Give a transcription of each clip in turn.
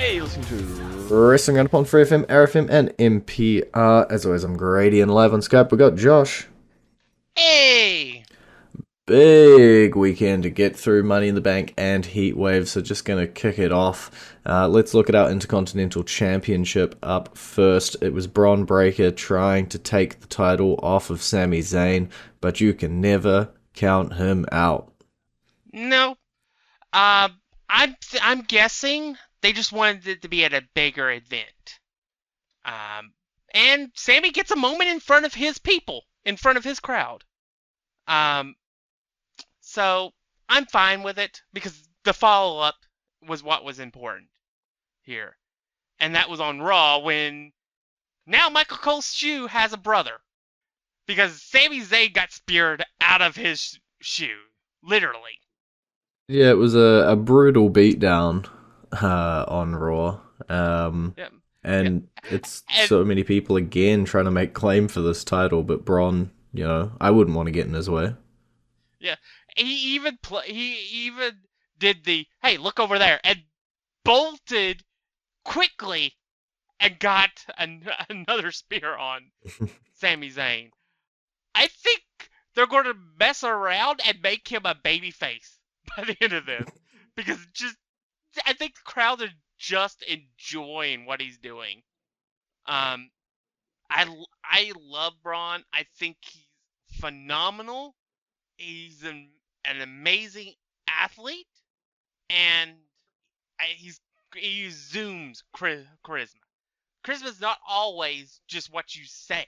Hey, listening to Wrestling Roundup on FreeFM, ArrowFM, and MPR. As always, I'm Grady, and live on Skype we got Josh. Hey! Big weekend to get through Money in the Bank and Heatwave, so just going to kick it off. Let's look at our Intercontinental Championship up first. It was Bron Breakker trying to take the title off of Sami Zayn, but you can never count him out. No. I'm guessing they just wanted it to be at a bigger event. And Sammy gets a moment in front of his people, in front of his crowd. So I'm fine with it because the follow-up was what was important here. And that was on Raw when now Michael Cole's shoe has a brother. Because Sami Zayn got speared out of his shoe. Literally. Yeah, it was a brutal beatdown on Raw. Yeah. And it's so many people again trying to make claim for this title, but Braun, I wouldn't want to get in his way. Yeah, he even did the hey, look over there, and bolted quickly and got another spear on Sami Zayn. I think they're going to mess around and make him a babyface by the end of this because I think the crowd are just enjoying what he's doing. I love Braun. I think he's phenomenal. He's an amazing athlete, and he zooms charisma. Charisma is not always just what you say,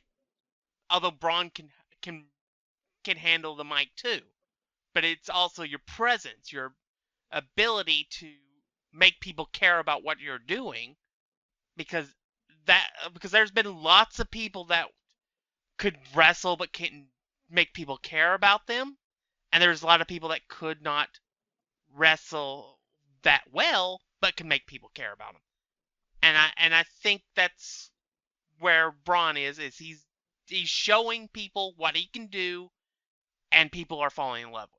although Braun can handle the mic too. But it's also your presence, your ability to make people care about what you're doing, because there's been lots of people that could wrestle but can't make people care about them. And there's a lot of people that could not wrestle that well, but can make people care about them. And I think that's where Braun is he's showing people what he can do, and people are falling in love with it.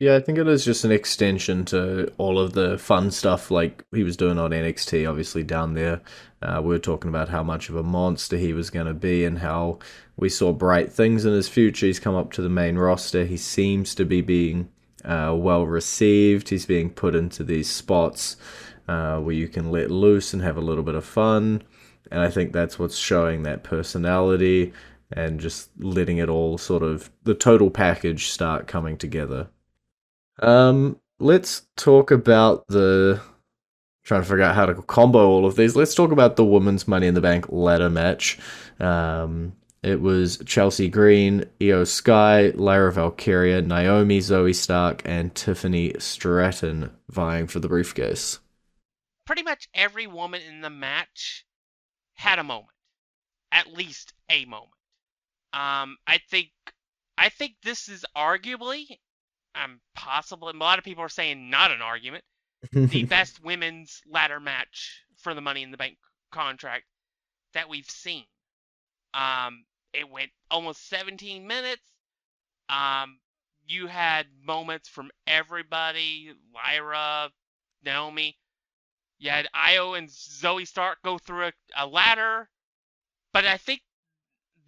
Yeah, I think it is just an extension to all of the fun stuff like he was doing on NXT, obviously down there. We were talking about how much of a monster he was going to be and how we saw bright things in his future. He's come up to the main roster. He seems to be being well received. He's being put into these spots where you can let loose and have a little bit of fun. And I think that's what's showing that personality and just letting it all sort of, the total package start coming together. Let's talk about trying to figure out how to combo all of these. Let's talk about the women's Money in the Bank ladder match. It was Chelsea Green, Io Sky, Lyra Valkyria, Naomi, Zoe Stark, and Tiffany Stratton vying for the briefcase. Pretty much every woman in the match had a moment. At least a moment. I think this is arguably, possibly, a lot of people are saying not an argument, the best women's ladder match for the Money in the Bank contract that we've seen. It went almost 17 minutes. You had moments from everybody, Lyra, Naomi. You had Io and Zoe Stark go through a ladder. But I think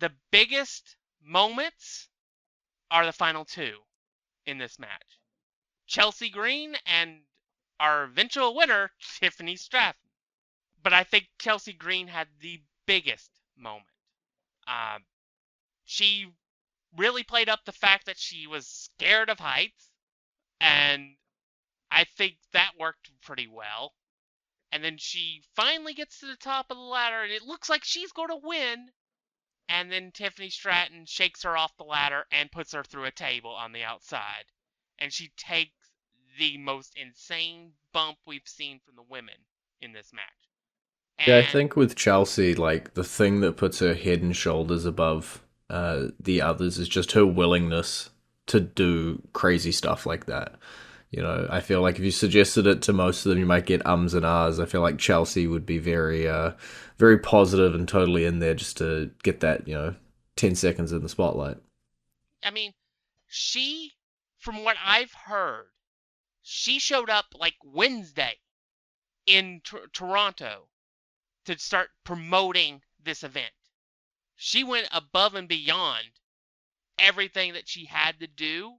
the biggest moments are the final two in this match. Chelsea Green and our eventual winner, Tiffany Stratton. But I think Chelsea Green had the biggest moment. She really played up the fact that she was scared of heights, and I think that worked pretty well. And then she finally gets to the top of the ladder, and it looks like she's going to win. And then Tiffany Stratton shakes her off the ladder and puts her through a table on the outside. And she takes the most insane bump we've seen from the women in this match. Yeah, I think with Chelsea, like, the thing that puts her head and shoulders above the others is just her willingness to do crazy stuff like that. I feel like if you suggested it to most of them, you might get ums and ahs. I feel like Chelsea would be very, very positive and totally in there just to get that, 10 seconds in the spotlight. I mean, from what I've heard, she showed up like Wednesday in Toronto to start promoting this event. She went above and beyond everything that she had to do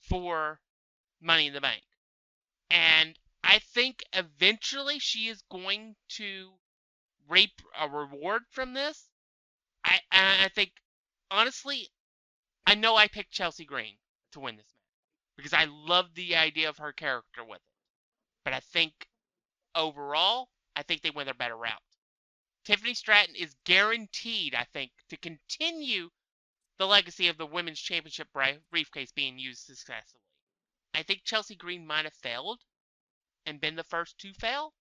for Money in the Bank. And I think eventually she is going to reap a reward from this. I think, honestly, I know I picked Chelsea Green to win this match because I love the idea of her character with it. But I think overall, I think they went a better route. Tiffany Stratton is guaranteed, I think, to continue the legacy of the Women's Championship briefcase being used successfully. I think Chelsea Green might have failed and been the first to fail.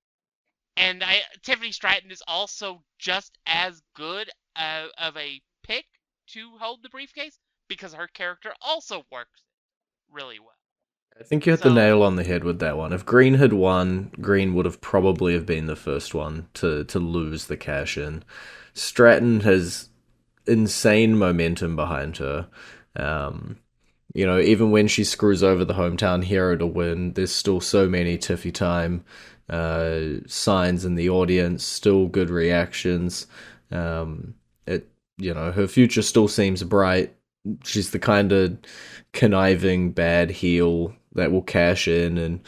And Tiffany Stratton is also just as good of a pick to hold the briefcase because her character also works really well. I think you hit the So, nail on the head with that one. If Green had won, Green would have probably have been the first one to lose the cash in. Stratton has insane momentum behind her. Um, even when she screws over the hometown hero to win, there's still so many Tiffy time signs in the audience, still good reactions. Her future still seems bright. She's the kind of conniving bad heel that will cash in and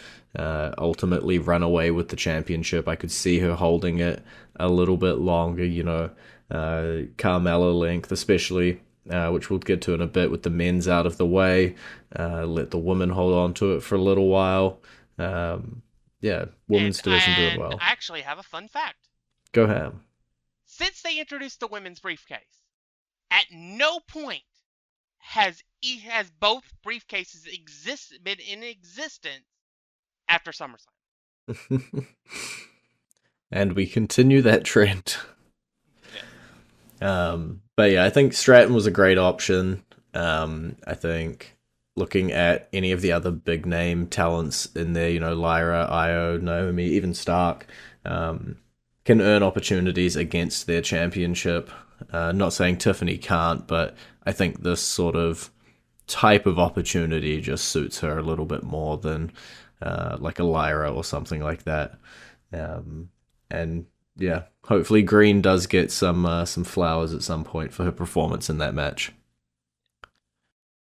ultimately run away with the championship. I could see her holding it a little bit longer, Carmella length, especially, which we'll get to in a bit with the men's out of the way. Let the women hold on to it for a little while. Women's division doing well. I actually have a fun fact. Go ham. Since they introduced the women's briefcase, at no point has both briefcases been in existence after SummerSlam. And we continue that trend. But yeah, I think Stratton was a great option. I think looking at any of the other big name talents in there, Lyra, Io, Naomi, even Stark, can earn opportunities against their championship. Not saying Tiffany can't, but I think this sort of type of opportunity just suits her a little bit more than like a Lyra or something like that. And yeah, hopefully Green does get some flowers at some point for her performance in that match.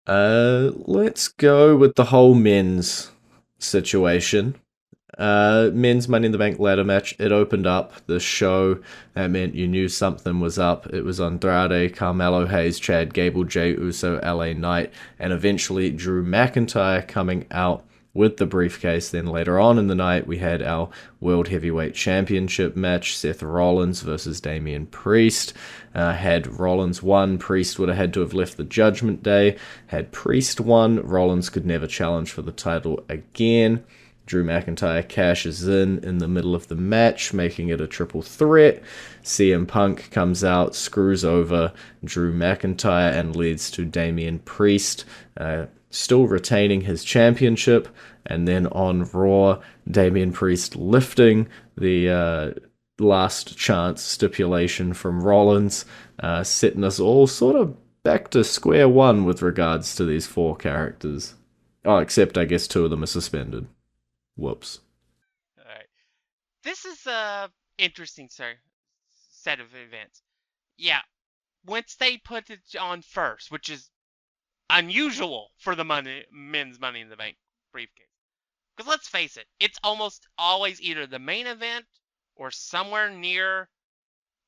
Let's go with the whole men's situation. Men's Money in the Bank ladder match. It opened up the show. That meant you knew something was up. It was Andrade, Carmelo Hayes, Chad Gable, Jey Uso, LA Knight, and eventually Drew McIntyre coming out with the briefcase. Then later on in the night, we had our World Heavyweight Championship match, Seth Rollins versus Damian Priest. Had Rollins won, Priest would have had to have left the Judgment Day. Had Priest won, Rollins could never challenge for the title again. Drew McIntyre cashes in the middle of the match, making it a triple threat. CM Punk comes out, screws over Drew McIntyre, and leads to Damian Priest still retaining his championship. And then on Raw, Damian Priest lifting the last chance stipulation from Rollins, setting us all sort of back to square one with regards to these four characters. Oh, except I guess two of them are suspended. Whoops. All right. This is a interesting set of events. Yeah, once they put it on first, which is unusual for the men's Money in the Bank briefcase. Because let's face it, it's almost always either the main event or somewhere near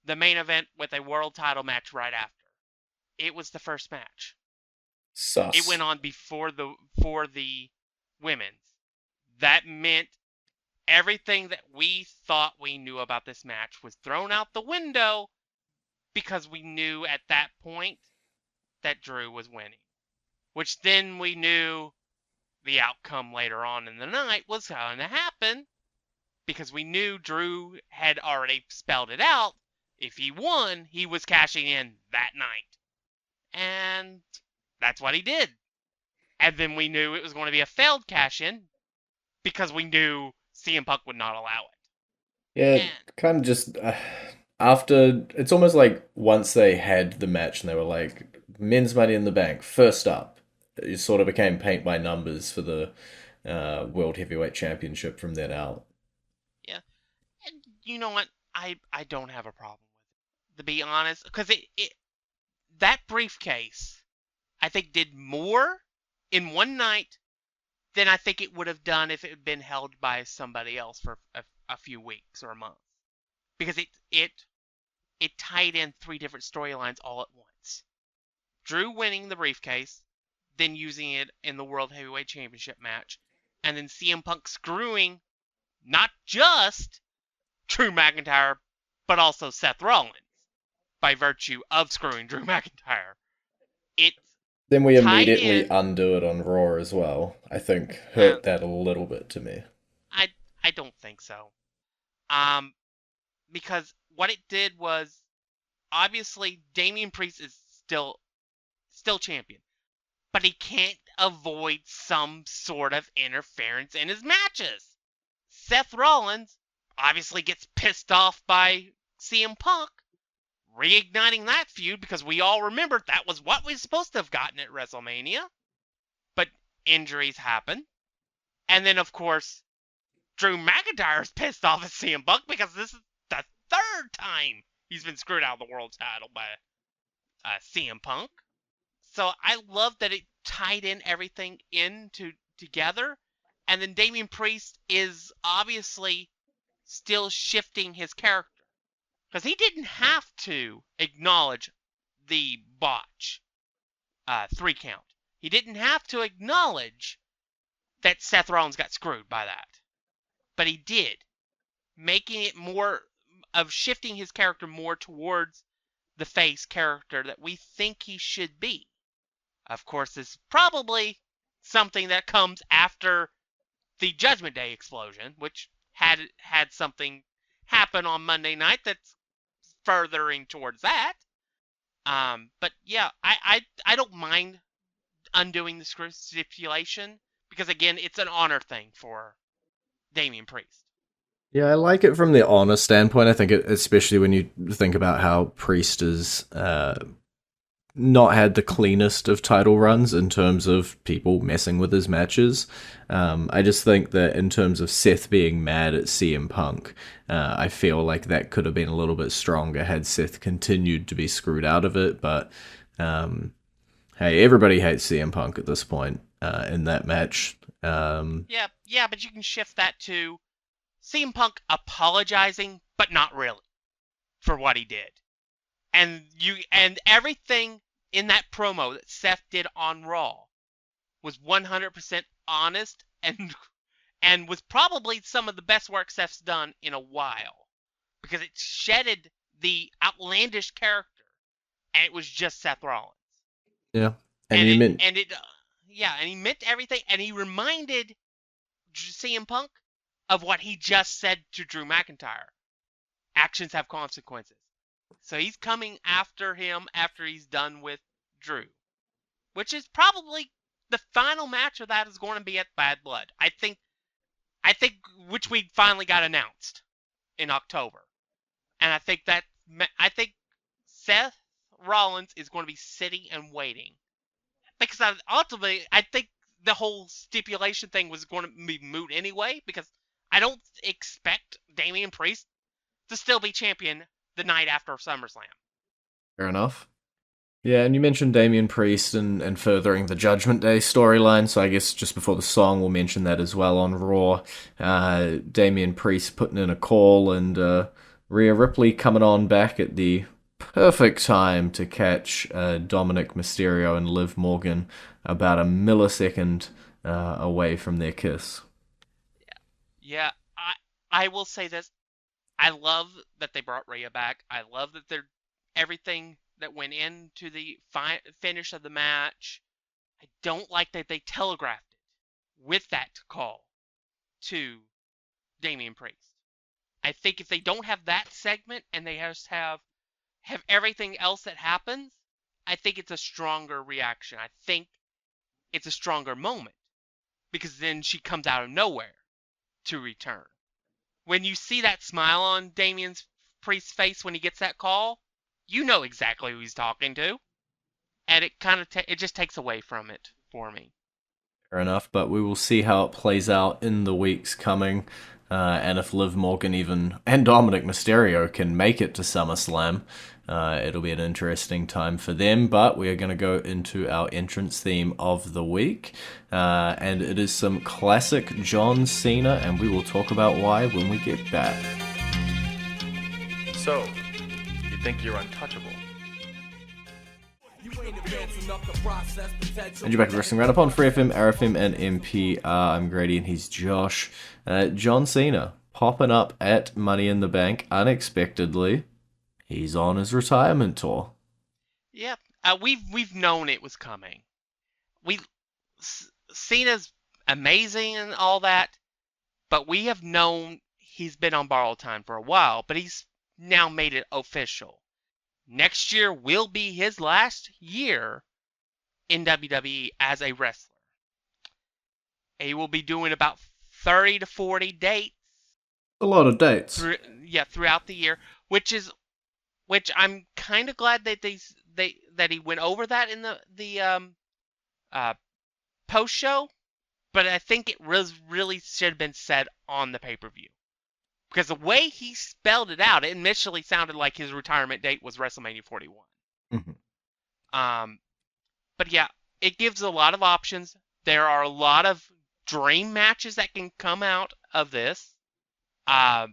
the main event with a world title match right after. It was the first match. Sus. It went on for the women's. That meant everything that we thought we knew about this match was thrown out the window because we knew at that point that Drew was winning. Which then we knew the outcome later on in the night was going to happen because we knew Drew had already spelled it out. If he won, he was cashing in that night. And that's what he did. And then we knew it was going to be a failed cash-in because we knew CM Punk would not allow it. Yeah, kind of just after, it's almost like once they had the match and they were like, men's Money in the Bank, first up, it sort of became paint by numbers for the World Heavyweight Championship from then out. Yeah. you know what? I don't have a problem with it, to be honest, because that briefcase I think did more in one night than I think it would have done if it had been held by somebody else for a few weeks or a month, because it tied in three different storylines all at once. Drew winning the briefcase, then using it in the World Heavyweight Championship match, and then CM Punk screwing not just Drew McIntyre, but also Seth Rollins by virtue of screwing Drew McIntyre. It Then we tied immediately in. undo it on Raw as well. I think Uh, hurt that a little bit to me. I I don't think so. Um, because what it did was, obviously Damian Priest is still champion, but he can't avoid some sort of interference in his matches. Seth Rollins obviously gets pissed off by CM Punk, reigniting that feud because we all remembered that was what we were supposed to have gotten at WrestleMania. But injuries happen. And then, of course, Drew McIntyre's pissed off at CM Punk because this is the third time he's been screwed out of the world title by CM Punk. So I love that it tied in everything together. And then Damian Priest is obviously still shifting his character, because he didn't have to acknowledge the botch 3 count. He didn't have to acknowledge that Seth Rollins got screwed by that. But he did, making it more of shifting his character more towards the face character that we think he should be. Of course, this is probably something that comes after the Judgment Day explosion, which had something happen on Monday night that's furthering towards that. But yeah, I don't mind undoing the stipulation, because again, it's an honor thing for Damian Priest. Yeah, I like it from the honor standpoint. I think, especially when you think about how Priest is not had the cleanest of title runs in terms of people messing with his matches. I just think that in terms of Seth being mad at CM Punk, I feel like that could have been a little bit stronger had Seth continued to be screwed out of it. But hey, everybody hates CM Punk at this point in that match. Yeah, but you can shift that to CM Punk apologizing, but not really, for what he did. And everything in that promo that Seth did on Raw was 100% honest, and was probably some of the best work Seth's done in a while, because it shedded the outlandish character, and it was just Seth Rollins. Yeah, and And you it meant and it yeah, and he meant everything, and he reminded CM Punk of what he just said to Drew McIntyre. Actions have consequences. So he's coming after him after he's done with Drew, which is probably the final match of that is going to be at Bad Blood. I think which we finally got announced in October. And I think Seth Rollins is going to be sitting and waiting, because ultimately I think the whole stipulation thing was going to be moot anyway, because I don't expect Damian Priest to still be champion the night after SummerSlam. fair enough. Yeah, and you mentioned Damian Priest and furthering the Judgment Day storyline, so I guess just before the song we'll mention that as well on Raw. Damian Priest putting in a call, and Rhea Ripley coming on back at the perfect time to catch Dominic Mysterio and Liv Morgan about a millisecond away from their kiss. Yeah, I will say this. I love that they brought Rhea back. I love that they're everything that went into the finish of the match. I don't like that they telegraphed it with that call to Damian Priest. I think if they don't have that segment and they just have everything else that happens, I think it's a stronger reaction. I think it's a stronger moment, because then she comes out of nowhere to return. When you see that smile on Damian Priest's face when he gets that call, you know exactly who he's talking to, and it kind of it just takes away from it for me. Fair enough, but we will see how it plays out in the weeks coming. And if Liv Morgan and Dominic Mysterio can make it to SummerSlam, it'll be an interesting time for them. But we are going to go into our entrance theme of the week. And it is some classic John Cena, and we will talk about why when we get back. So, you think you're untouchable? And you're back to Wrestling Roundup on FreeFM, ArrowFM, and NPR. I'm Grady, and he's Josh. John Cena popping up at Money in the Bank unexpectedly. He's on his retirement tour. Yep, we've known it was coming. Cena's amazing and all that, but we have known he's been on borrowed time for a while. But he's now made it official. Next year will be his last year in WWE as a wrestler. He will be doing about 30 to 40 dates. A lot of dates. Throughout the year, which I'm kind of glad that that he went over that in the post show, but I think it really should have been said on the pay-per-view. Because the way he spelled it out, it initially sounded like his retirement date was WrestleMania 41. Mm-hmm. But yeah, it gives a lot of options. There are a lot of dream matches that can come out of this. But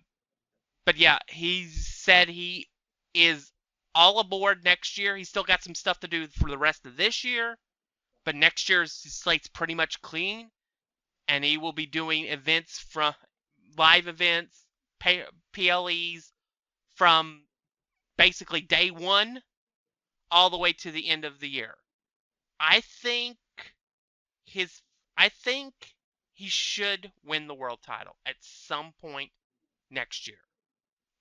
yeah, he said he is all aboard next year. He's still got some stuff to do for the rest of this year. But next year's slate's pretty much clean. And he will be doing live events, PLEs from basically day one all the way to the end of the year. I think he should win the world title at some point next year.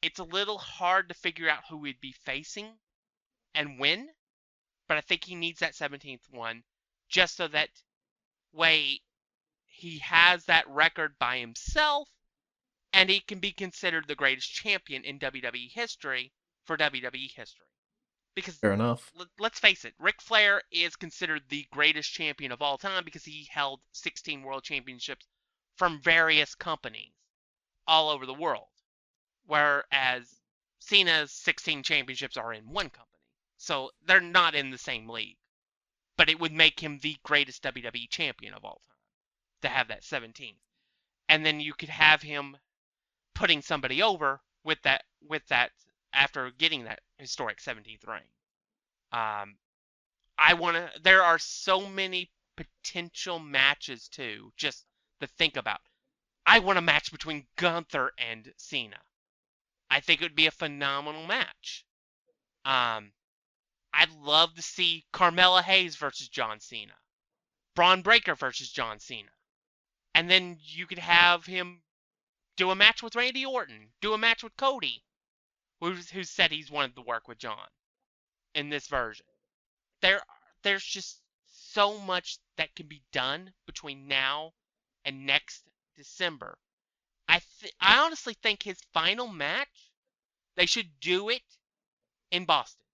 It's a little hard to figure out who he'd be facing and when, but I think he needs that 17th one just so that way he has that record by himself and he can be considered the greatest champion in WWE history for WWE history. Because fair enough. Let's face it, Ric Flair is considered the greatest champion of all time because he held 16 world championships from various companies all over the world. Whereas Cena's 16 championships are in one company. So they're not in the same league. But it would make him the greatest WWE champion of all time to have that 17th. And then you could have him putting somebody over with that after getting that historic 17th ring. There are so many potential matches too, just to think about. I want a match between Gunther and Cena. I think it would be a phenomenal match. I'd love to see Carmella Hayes versus John Cena. Braun Breaker versus John Cena. And then you could have him do a match with Randy Orton. Do a match with Cody, who said he's wanted to work with John in this version. There's just so much that can be done between now and next December. I honestly think his final match, they should do it in Boston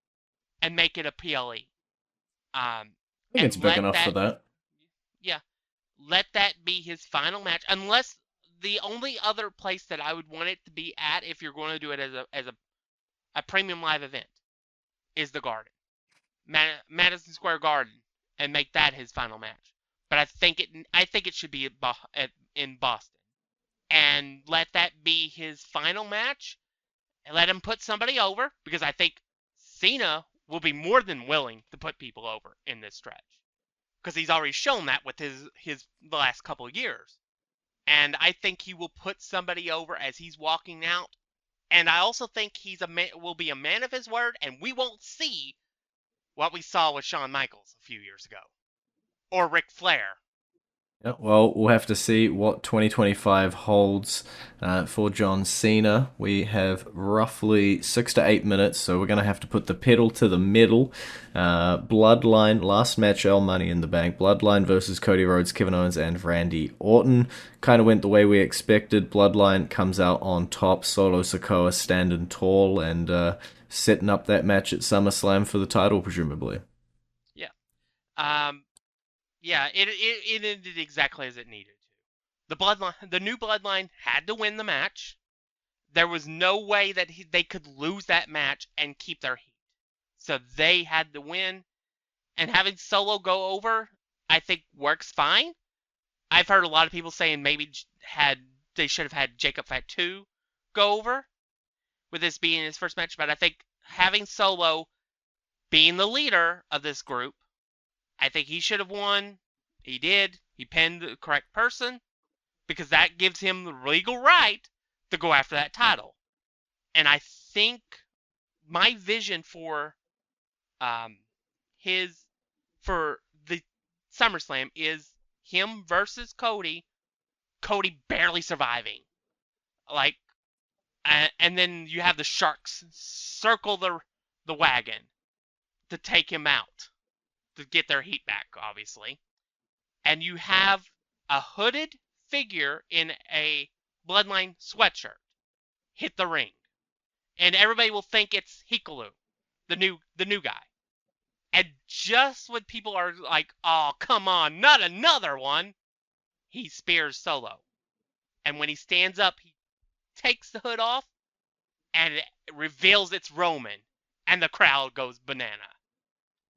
and make it a PLE. I think it's big enough for that. Yeah, let that be his final match. Unless the only other place that I would want it to be at, if you're going to do it as a premium live event, is the Garden, Madison Square Garden, and make that his final match. But I think it should be in Boston, and let that be his final match, and let him put somebody over, because I think Cena will be more than willing to put people over in this stretch, because he's already shown that with his last couple of years. And I think he will put somebody over as he's walking out. And I also think will be a man of his word, and we won't see what we saw with Shawn Michaels a few years ago. Or Ric Flair. Yeah, well, we'll have to see what 2025 holds for John Cena. We have roughly 6 to 8 minutes, so we're going to have to put the pedal to the metal. Bloodline, last match, Money in the Bank. Bloodline versus Cody Rhodes, Kevin Owens, and Randy Orton. Kind of went the way we expected. Bloodline comes out on top. Solo Sikoa standing tall and setting up that match at SummerSlam for the title, presumably. Yeah. Yeah, it ended exactly as it needed to. The new Bloodline had to win the match. There was no way that they could lose that match and keep their heat. So they had to win. And having Solo go over, I think works fine. I've heard a lot of people saying maybe they should have had Jacob Fatu go over with this being his first match. But I think having Solo being the leader of this group, I think he should have won. He did. He pinned the correct person because that gives him the legal right to go after that title. And I think my vision for the SummerSlam is him versus Cody. Cody barely surviving, like, and then you have the Sharks circle the wagon to take him out to get their heat back, obviously. And you have a hooded figure in a Bloodline sweatshirt hit the ring, and everybody will think it's Hikaru, the new guy. And just when people are like, "Oh, come on, not another one," he spears Solo. And when he stands up, he takes the hood off, and it reveals it's Roman, and the crowd goes banana.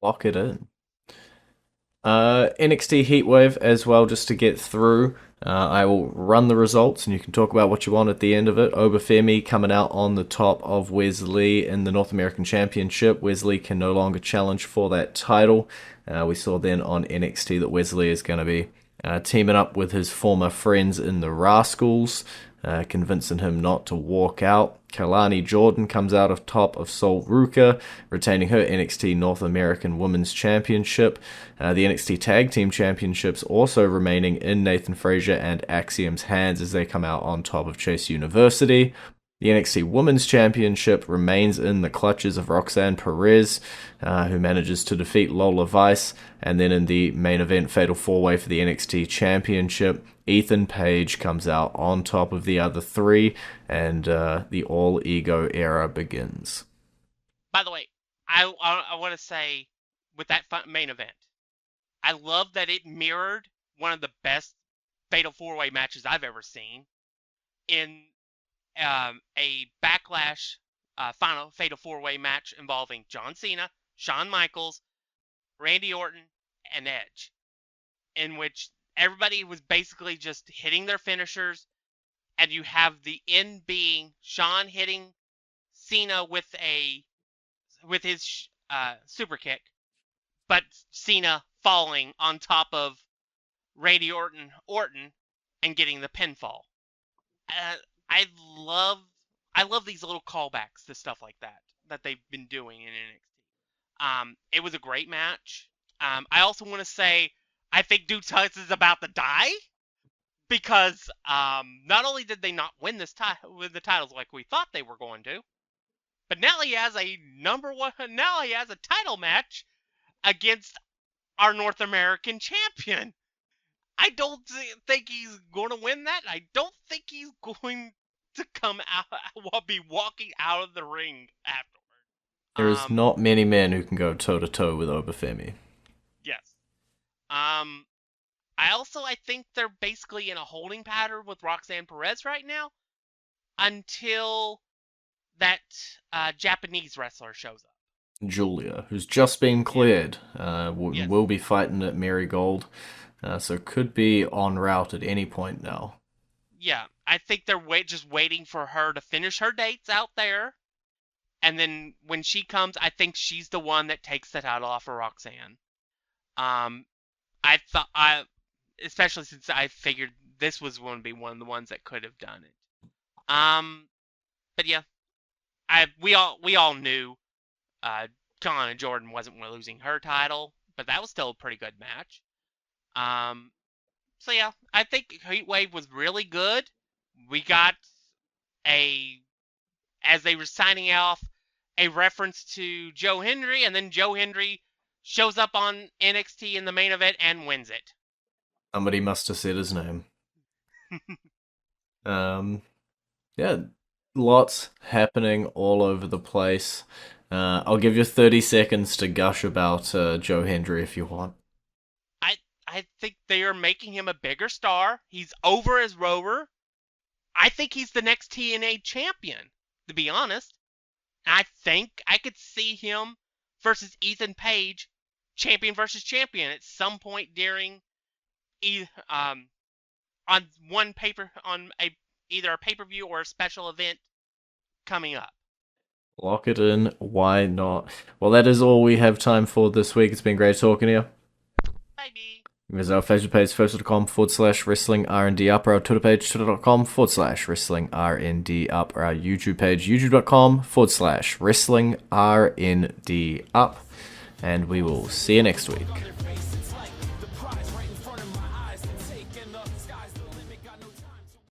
Lock it in. NXT Heatwave as well, just to get through. I will run the results and you can talk about what you want at the end of it. Obafemi coming out on the top of Wesley in the North American Championship. Wesley can no longer challenge for that title. We saw then on NXT that Wesley is going to be teaming up with his former friends in the Rascals, convincing him not to walk out. Kalani Jordan comes out of top of Sol Ruka, retaining her NXT North American Women's Championship. The NXT Tag Team Championships also remaining in Nathan Frazier and Axiom's hands as they come out on top of Chase University. The NXT Women's Championship remains in the clutches of Roxanne Perez, who manages to defeat Lola Vice. And then in the main event Fatal 4-Way for the NXT Championship, Ethan Page comes out on top of the other three, and the all-ego era begins. By the way, I want to say, with that main event, I love that it mirrored one of the best Fatal 4-Way matches I've ever seen in a Backlash final Fatal 4-Way match involving John Cena, Shawn Michaels, Randy Orton, and Edge, in which everybody was basically just hitting their finishers, and you have the end being Shawn hitting Cena with his super kick, but Cena falling on top of Randy Orton and getting the pinfall. I love these little callbacks to stuff like that they've been doing in NXT. It was a great match. I also want to say I think Dude Tuts is about to die because not only did they not win this with the titles like we thought they were going to, but now he has a now he has a title match against our North American champion. I don't think he's going to win that. I don't think he's going to come out, be walking out of the ring afterward. There is not many men who can go toe-to-toe with Obafemi. Yes. I think they're basically in a holding pattern with Roxanne Perez right now until that Japanese wrestler shows up. Julia, who's just been cleared, will be fighting at Marigold, so could be en route at any point now. Yeah, I think they're just waiting for her to finish her dates out there, and then when she comes, I think she's the one that takes the title off of Roxanne. Especially since I figured this was going to be one of the ones that could have done it. But yeah, we all knew Kalani Jordan wasn't losing her title, but that was still a pretty good match. So yeah, I think Heatwave was really good. We got as they were signing off, a reference to Joe Hendry, and then Joe Hendry shows up on NXT in the main event and wins it. Somebody must have said his name. Yeah, lots happening all over the place. I'll give you 30 seconds to gush about Joe Hendry if you want. I I think they are making him a bigger star. He's over as Rover. I think he's the next TNA champion, to be honest. I think I could see him versus Ethan Page, champion versus champion, at some point during on one either a pay-per-view or a special event coming up. Lock it in. Why not? Well, that is all we have time for this week. It's been great talking to you. Maybe. Visit our Facebook page, facebook.com/wrestling R&D up, or our Twitter page, twitter.com/wrestling R&D up, or our YouTube page, youtube.com/wrestling RND up. And we will see you next week.